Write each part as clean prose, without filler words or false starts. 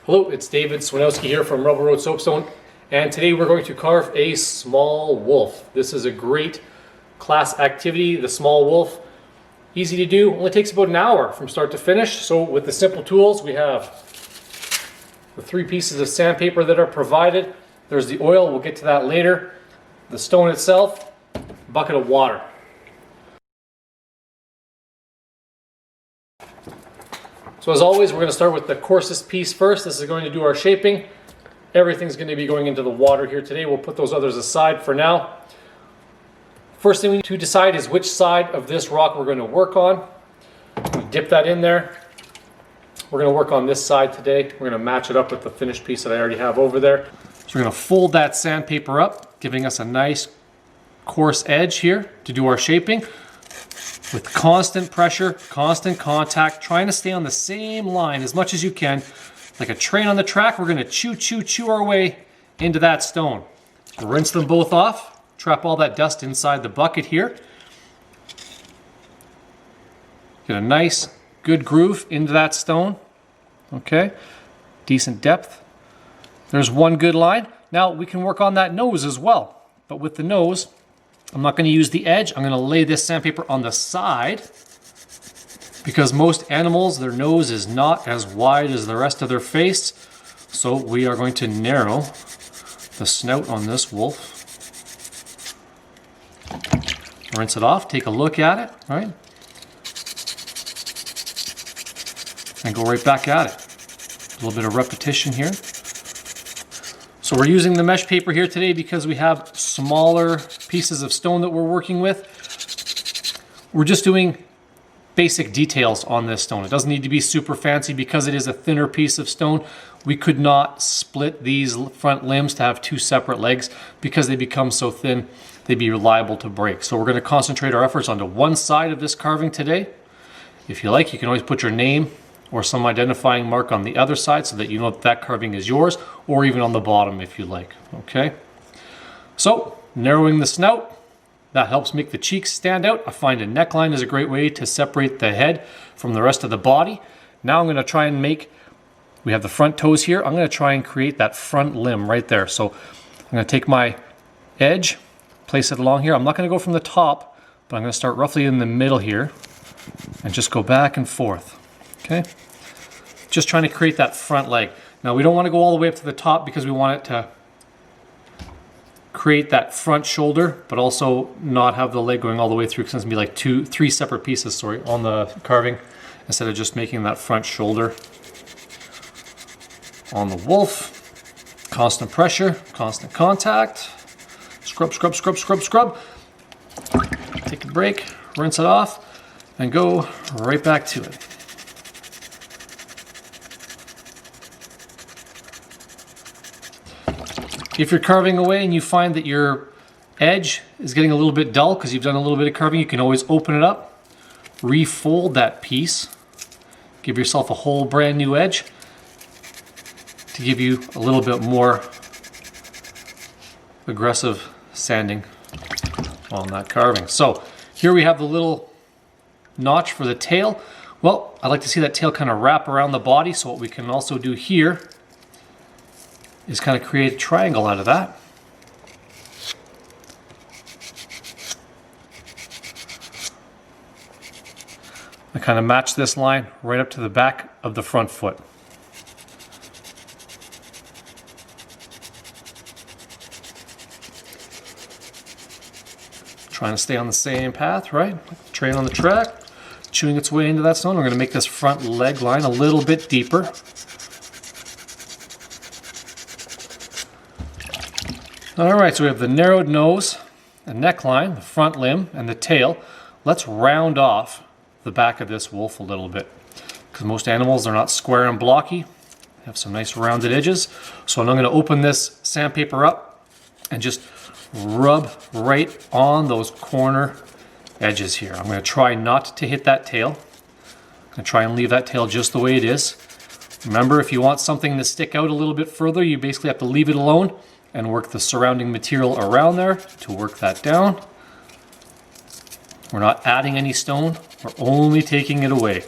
Hello, it's David Swinowski here from Rubble Road Soapstone, and today we're going to carve a small wolf. This is a great class activity, the small wolf. Easy to do, only takes about an hour from start to finish. So with the simple tools, we have the 3 pieces of sandpaper that are provided. There's the oil, we'll get to that later. The stone itself, a bucket of water. So as always, we're going to start with the coarsest piece first. This is going to do our shaping. Everything's going to be going into the water here today. We'll put those others aside for now. First thing we need to decide is which side of this rock we're going to work on. We dip that in there. We're going to work on this side today. We're going to match it up with the finished piece that I already have over there. So we're going to fold that sandpaper up, giving us a nice coarse edge here to do our shaping. With constant pressure, constant contact, trying to stay on the same line as much as you can. Like a train on the track, we're going to chew our way into that stone. Rinse them both off, trap all that dust inside the bucket here. Get a nice, good groove into that stone. Okay, decent depth. There's one good line. Now we can work on that nose as well. But with the nose, I'm not going to use the edge. I'm going to lay this sandpaper on the side because most animals, their nose is not as wide as the rest of their face. So we are going to narrow the snout on this wolf. Rinse it off, take a look at it, right? And go right back at it. A little bit of repetition here. So we're using the mesh paper here today because we have smaller pieces of stone that we're working with. We're just doing basic details on this stone. It doesn't need to be super fancy because it is a thinner piece of stone. We could not split these front limbs to have 2 separate legs because they become so thin, they'd be liable to break. So we're going to concentrate our efforts onto one side of this carving today. If you like, you can always put your name or some identifying mark on the other side so that you know that carving is yours, or even on the bottom if you like, okay? So, narrowing the snout, that helps make the cheeks stand out. I find a neckline is a great way to separate the head from the rest of the body. Now I'm gonna try and we have the front toes here, I'm gonna try and create that front limb right there. So I'm gonna take my edge, place it along here. I'm not gonna go from the top, but I'm gonna start roughly in the middle here and just go back and forth. Okay, just trying to create that front leg. Now we don't want to go all the way up to the top because we want it to create that front shoulder, but also not have the leg going all the way through, because it's going to be like 3 separate pieces, on the carving, instead of just making that front shoulder. On the wolf, constant pressure, constant contact, scrub, scrub, scrub, scrub, scrub. Take a break, rinse it off, and go right back to it. If you're carving away and you find that your edge is getting a little bit dull because you've done a little bit of carving, you can always open it up, refold that piece, give yourself a whole brand new edge to give you a little bit more aggressive sanding on that carving. So here we have the little notch for the tail. Well, I like to see that tail kind of wrap around the body, so what we can also do here is kind of create a triangle out of that. I kind of match this line right up to the back of the front foot. Trying to stay on the same path, right? Like the train on the track, chewing its way into that stone. We're going to make this front leg line a little bit deeper. Alright, so we have the narrowed nose, the neckline, the front limb, and the tail. Let's round off the back of this wolf a little bit. Because most animals are not square and blocky. They have some nice rounded edges. So I'm going to open this sandpaper up and just rub right on those corner edges here. I'm going to try not to hit that tail. I'm going to try and leave that tail just the way it is. Remember, if you want something to stick out a little bit further, you basically have to leave it alone and work the surrounding material around there to work that down. We're not adding any stone, we're only taking it away.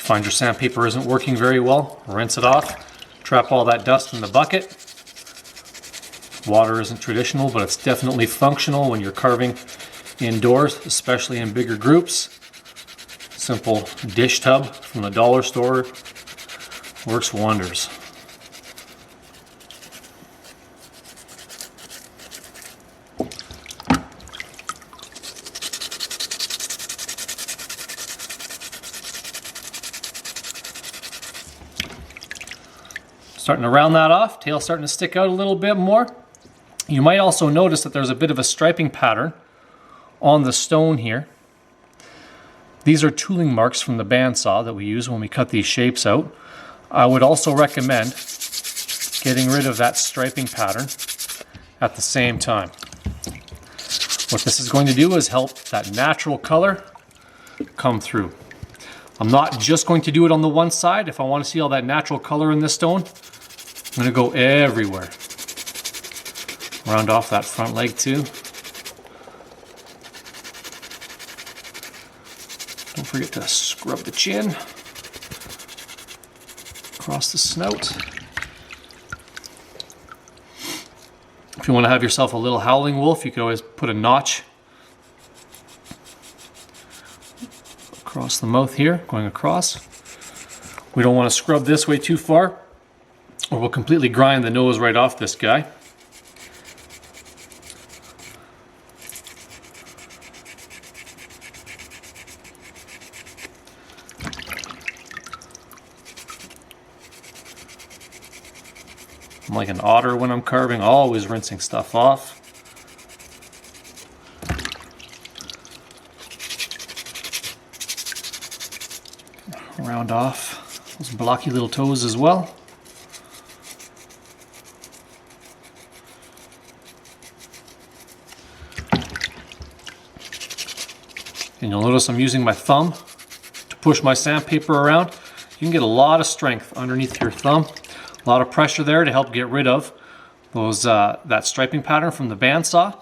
Find your sandpaper isn't working very well, rinse it off, trap all that dust in the bucket. Water isn't traditional, but it's definitely functional when you're carving indoors, especially in bigger groups. Simple dish tub from the dollar store works wonders. Starting to round that off, tail starting to stick out a little bit more. You might also notice that there's a bit of a striping pattern on the stone here. These are tooling marks from the bandsaw that we use when we cut these shapes out. I would also recommend getting rid of that striping pattern at the same time. What this is going to do is help that natural color come through. I'm not just going to do it on the one side. If I want to see all that natural color in this stone, I'm going to go everywhere. Round off that front leg too. Don't forget to scrub the chin. Across the snout. If you want to have yourself a little howling wolf, you could always put a notch across the mouth here, going across. We don't want to scrub this way too far, or we'll completely grind the nose right off this guy. I'm like an otter when I'm carving, always rinsing stuff off. Round off those blocky little toes as well. And you'll notice I'm using my thumb to push my sandpaper around. You can get a lot of strength underneath your thumb. A lot of pressure there to help get rid of those that striping pattern from the bandsaw.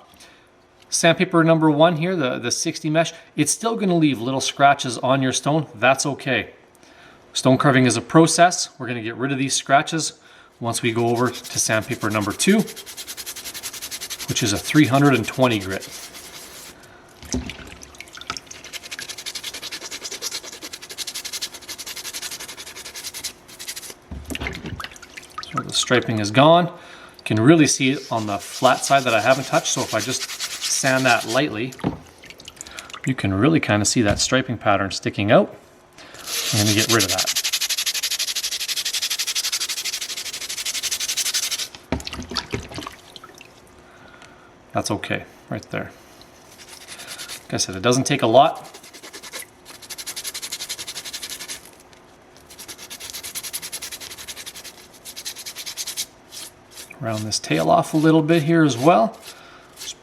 Sandpaper number 1 here, the 60 mesh, it's still going to leave little scratches on your stone. That's okay. Stone carving is a process. We're going to get rid of these scratches once we go over to sandpaper number 2, which is a 320 grit. So the striping is gone. You can really see it on the flat side that I haven't touched, so if I just sand that lightly, you can really kind of see that striping pattern sticking out. I'm going to get rid of that. That's okay, right there. Like I said, it doesn't take a lot. Round this tail off a little bit here as well. Just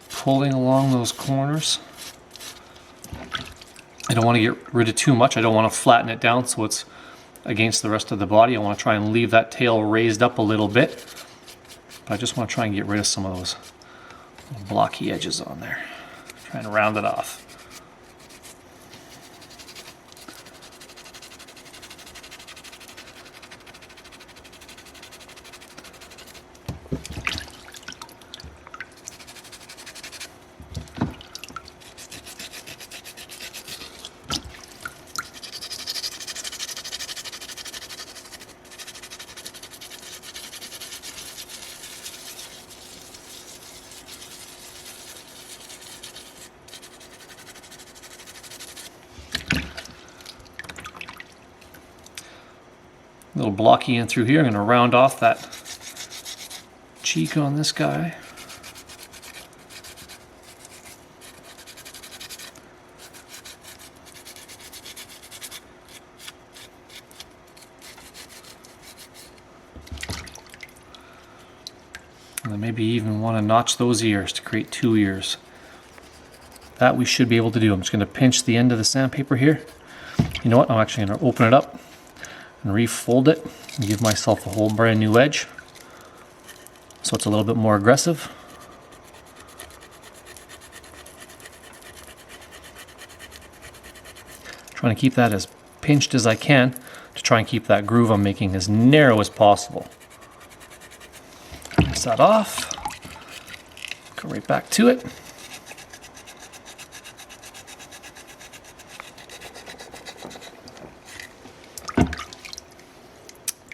pulling along those corners. I don't want to get rid of too much. I don't want to flatten it down so it's against the rest of the body. I want to try and leave that tail raised up a little bit. But I just want to try and get rid of some of those blocky edges on there. Trying to round it off. A little blocky in through here. I'm going to round off that cheek on this guy. And then maybe even want to notch those ears to create 2 ears. That we should be able to do. I'm just going to pinch the end of the sandpaper here. You know what? I'm actually going to open it up and refold it and give myself a whole brand new edge so it's a little bit more aggressive. Trying to keep that as pinched as I can to try and keep that groove I'm making as narrow as possible. Rinse that off. Go right back to it.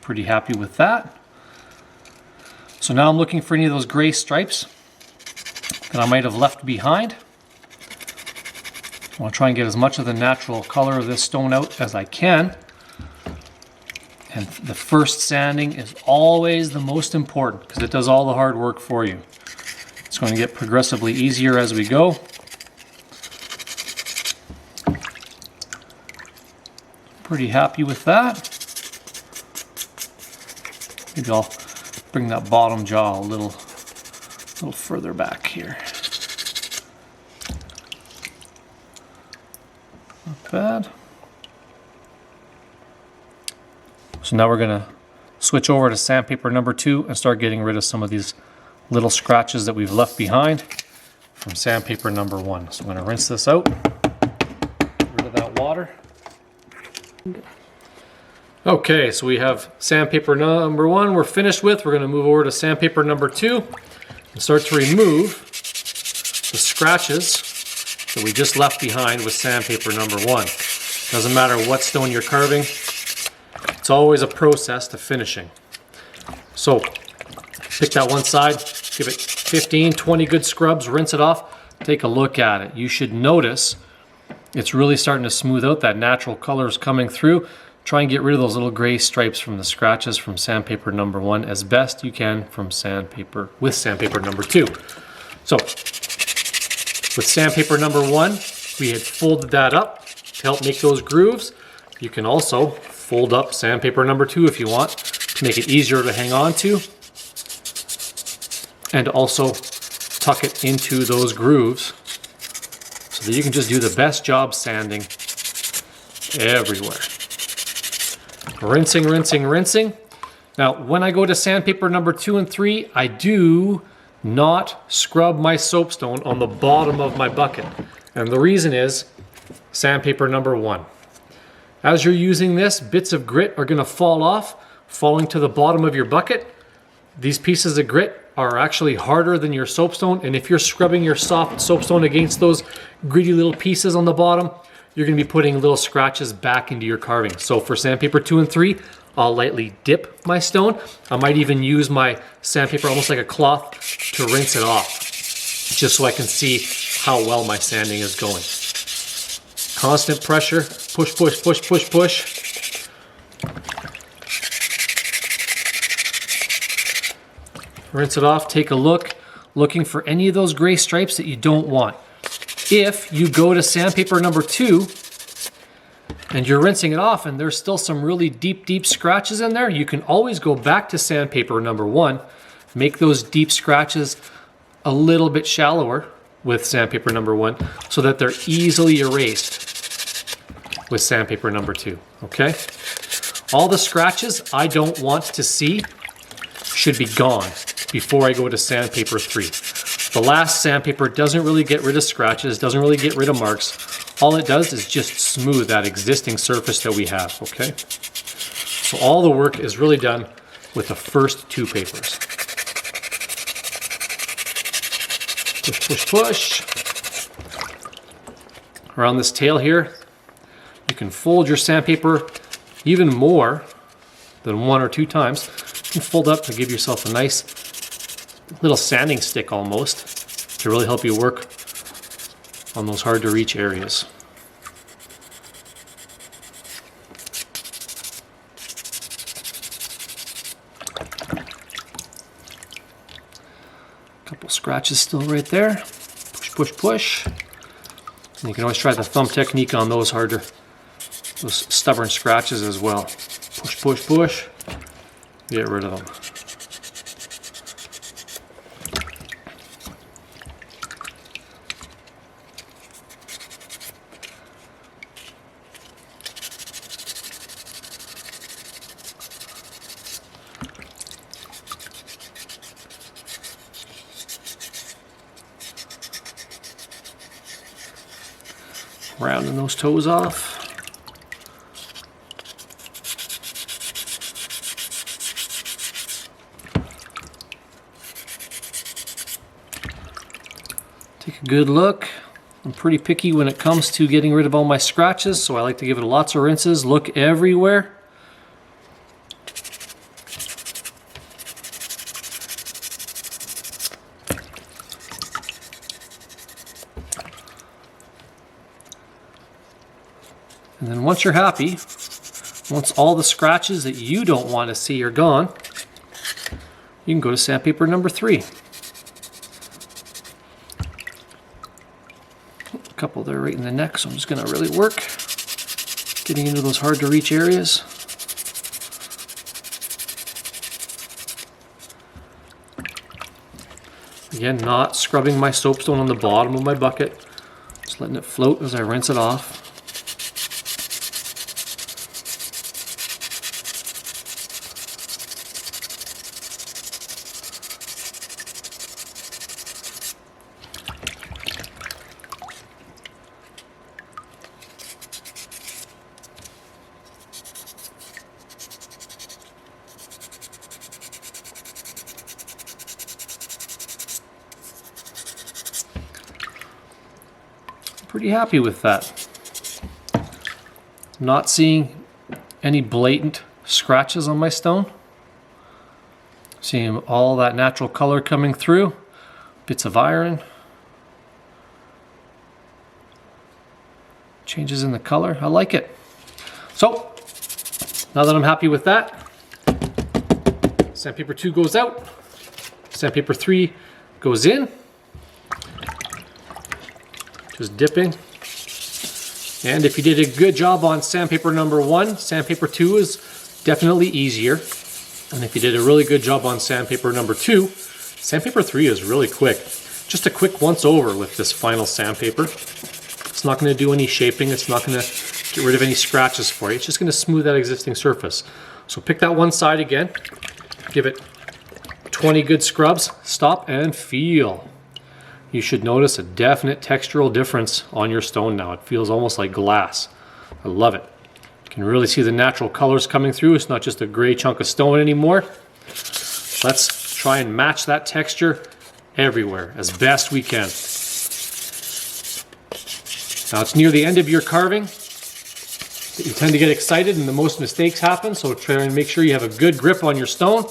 Pretty happy with that. So now I'm looking for any of those gray stripes that I might have left behind. I want to try and get as much of the natural color of this stone out as I can. And the first sanding is always the most important because it does all the hard work for you. It's going to get progressively easier as we go. Pretty happy with that. Maybe I'll bring that bottom jaw a little further back here. Not bad. So now we're going to switch over to sandpaper number 2 and start getting rid of some of these little scratches that we've left behind from sandpaper number 1. So I'm going to rinse this out, get rid of that water. Okay, so we have sandpaper number 1 we're finished with. We're going to move over to sandpaper number 2 and start to remove the scratches that we just left behind with sandpaper number 1. Doesn't matter what stone you're carving, it's always a process to finishing. So pick that one side, give it 15, 20 good scrubs, rinse it off, take a look at it. You should notice it's really starting to smooth out. That natural color is coming through. Try and get rid of those little gray stripes from the scratches from sandpaper number 1 as best you can from sandpaper with sandpaper number 2. So with sandpaper number 1, we had folded that up to help make those grooves. You can also fold up sandpaper number 2 if you want to make it easier to hang on to, and also tuck it into those grooves so that you can just do the best job sanding everywhere. Rinsing, rinsing, rinsing. Now, when I go to sandpaper number 2 and 3, I do not scrub my soapstone on the bottom of my bucket. And the reason is sandpaper number 1. As you're using this, bits of grit are going to fall off, falling to the bottom of your bucket. These pieces of grit are actually harder than your soapstone, and if you're scrubbing your soft soapstone against those gritty little pieces on the bottom, you're going to be putting little scratches back into your carving. So for sandpaper 2 and 3, I'll lightly dip my stone. I might even use my sandpaper almost like a cloth to rinse it off, just so I can see how well my sanding is going. Constant pressure, push, push, push, push, push. Rinse it off, take a look, looking for any of those gray stripes that you don't want. If you go to sandpaper number 2 and you're rinsing it off and there's still some really deep, deep scratches in there, you can always go back to sandpaper number 1, make those deep scratches a little bit shallower with sandpaper number 1 so that they're easily erased with sandpaper number 2, okay? All the scratches I don't want to see should be gone before I go to sandpaper 3. The last sandpaper doesn't really get rid of scratches, doesn't really get rid of marks. All it does is just smooth that existing surface that we have, okay? So all the work is really done with the first 2 papers. Push, push, push. Around this tail here, you can fold your sandpaper even more than 1 or 2 times. You can fold up to give yourself a nice little sanding stick almost to really help you work on those hard to reach areas. Couple scratches still right there. Push, push, push. And you can always try the thumb technique on those those stubborn scratches as well. Push, push, push. Get rid of them. Rounding those toes off. good look. I'm pretty picky when it comes to getting rid of all my scratches, so I like to give it lots of rinses, look everywhere. And then once you're happy, once all the scratches that you don't want to see are gone, you can go to sandpaper number 3. A couple there right in the neck, so I'm just going to really work getting into those hard to reach areas. Again, not scrubbing my soapstone on the bottom of my bucket, just letting it float as I rinse it off. Pretty happy with that. Not seeing any blatant scratches on my stone. Seeing all that natural color coming through. Bits of iron. Changes in the color. I like it. So, now that I'm happy with that, sandpaper 2 goes out. Sandpaper 3 goes in. Just dipping. And if you did a good job on sandpaper number 1, sandpaper 2 is definitely easier. And if you did a really good job on sandpaper number 2, sandpaper 3 is really quick. Just a quick once over with this final sandpaper. It's not going to do any shaping. It's not going to get rid of any scratches for you. It's just going to smooth that existing surface. So pick that one side again. Give it 20 good scrubs. Stop and feel. You should notice a definite textural difference on your stone now. It feels almost like glass. I love it. You can really see the natural colors coming through. It's not just a gray chunk of stone anymore. Let's try and match that texture everywhere as best we can. Now it's near the end of your carving. You tend to get excited and the most mistakes happen, so try and make sure you have a good grip on your stone.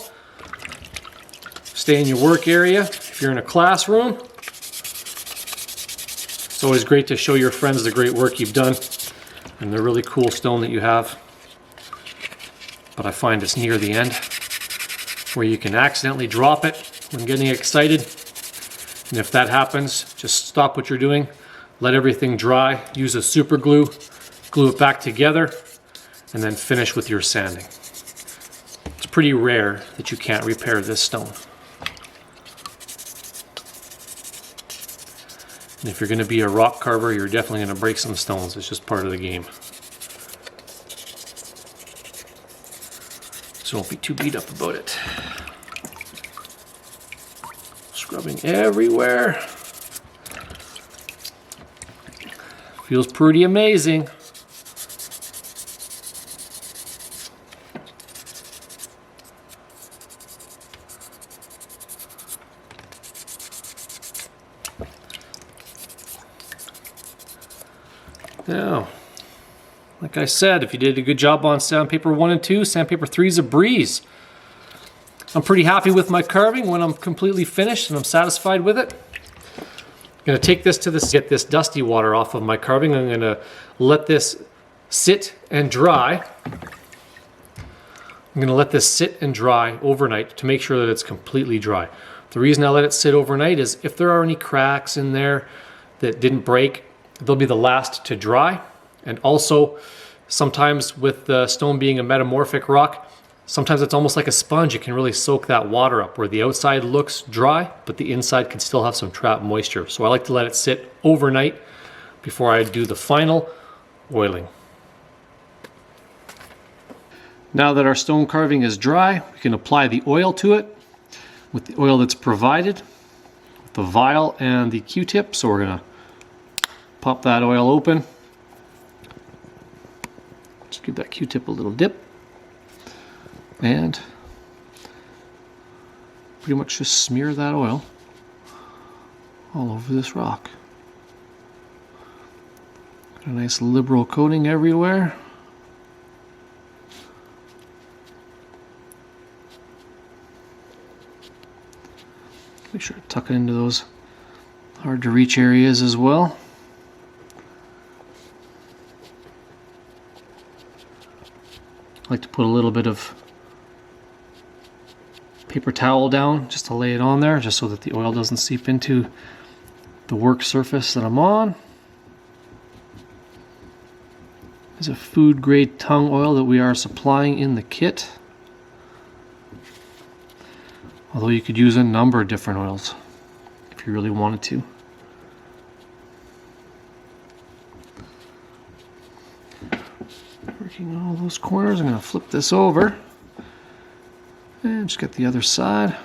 Stay in your work area. If you're in a classroom, it's always great to show your friends the great work you've done and the really cool stone that you have. But I find it's near the end where you can accidentally drop it when getting excited. And if that happens, just stop what you're doing, let everything dry, use a super glue, glue it back together, and then finish with your sanding. It's pretty rare that you can't repair this stone. And if you're going to be a rock carver, you're definitely going to break some stones. It's just part of the game. So don't be too beat up about it. Scrubbing everywhere. Feels pretty amazing. Now, like I said, if you did a good job on sandpaper 1 and 2, sandpaper 3 is a breeze. I'm pretty happy with my carving when I'm completely finished and I'm satisfied with it. I'm going to take this to get this dusty water off of my carving. I'm going to let this sit and dry. I'm going to let this sit and dry overnight to make sure that it's completely dry. The reason I let it sit overnight is if there are any cracks in there that didn't break, they'll be the last to dry. And also, sometimes with the stone being a metamorphic rock, sometimes it's almost like a sponge. It can really soak that water up where the outside looks dry, but the inside can still have some trapped moisture. So I like to let it sit overnight before I do the final oiling. Now that our stone carving is dry, we can apply the oil to it with the oil that's provided, with the vial and the Q-tip. So we're going to pop that oil open. Just give that Q-tip a little dip. And pretty much just smear that oil all over this rock. A nice liberal coating everywhere. Make sure to tuck it into those hard to reach areas as well. I like to put a little bit of paper towel down just to lay it on there, just so that the oil doesn't seep into the work surface that I'm on. This is a food grade tung oil that we are supplying in the kit. Although you could use a number of different oils if you really wanted to. Working all those corners, I'm going to flip this over and just get the other side.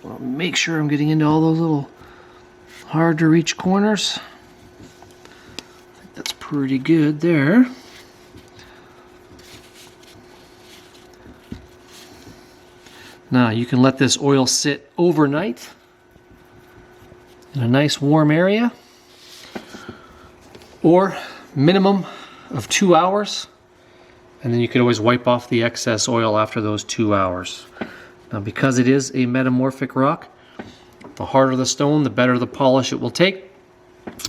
Well, make sure I'm getting into all those little hard to reach corners. I think that's pretty good there. Now you can let this oil sit overnight in a nice warm area, or minimum of 2 hours, and then you can always wipe off the excess oil after those 2 hours. Now, because it is a metamorphic rock, the harder the stone, the better the polish it will take.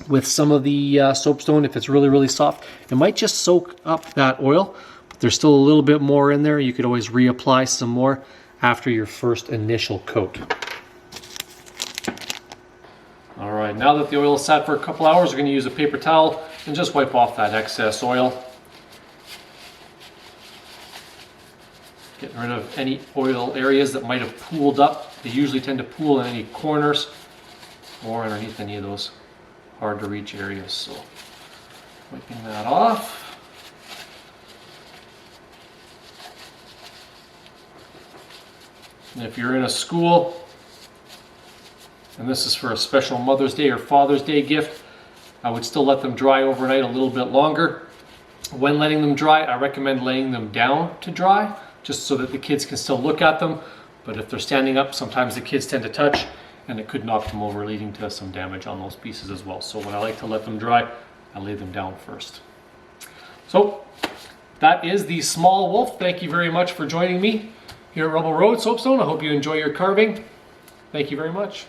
With some of the soapstone, if it's really, really soft, it might just soak up that oil, but there's still a little bit more in there. You could always reapply some more after your first initial coat. All right, now that the oil is sat for a couple hours, we're going to use a paper towel and just wipe off that excess oil. Getting rid of any oil areas that might have pooled up. They usually tend to pool in any corners or underneath any of those hard to reach areas. So wiping that off. And if you're in a school and this is for a special Mother's Day or Father's Day gift, I would still let them dry overnight a little bit longer. When letting them dry, I recommend laying them down to dry, just so that the kids can still look at them. But if they're standing up, sometimes the kids tend to touch and it could knock them over, leading to some damage on those pieces as well. So when I like to let them dry, I lay them down first. So that is the small wolf. Thank you very much for joining me here at Rubble Road Soapstone. I hope you enjoy your carving. Thank you very much.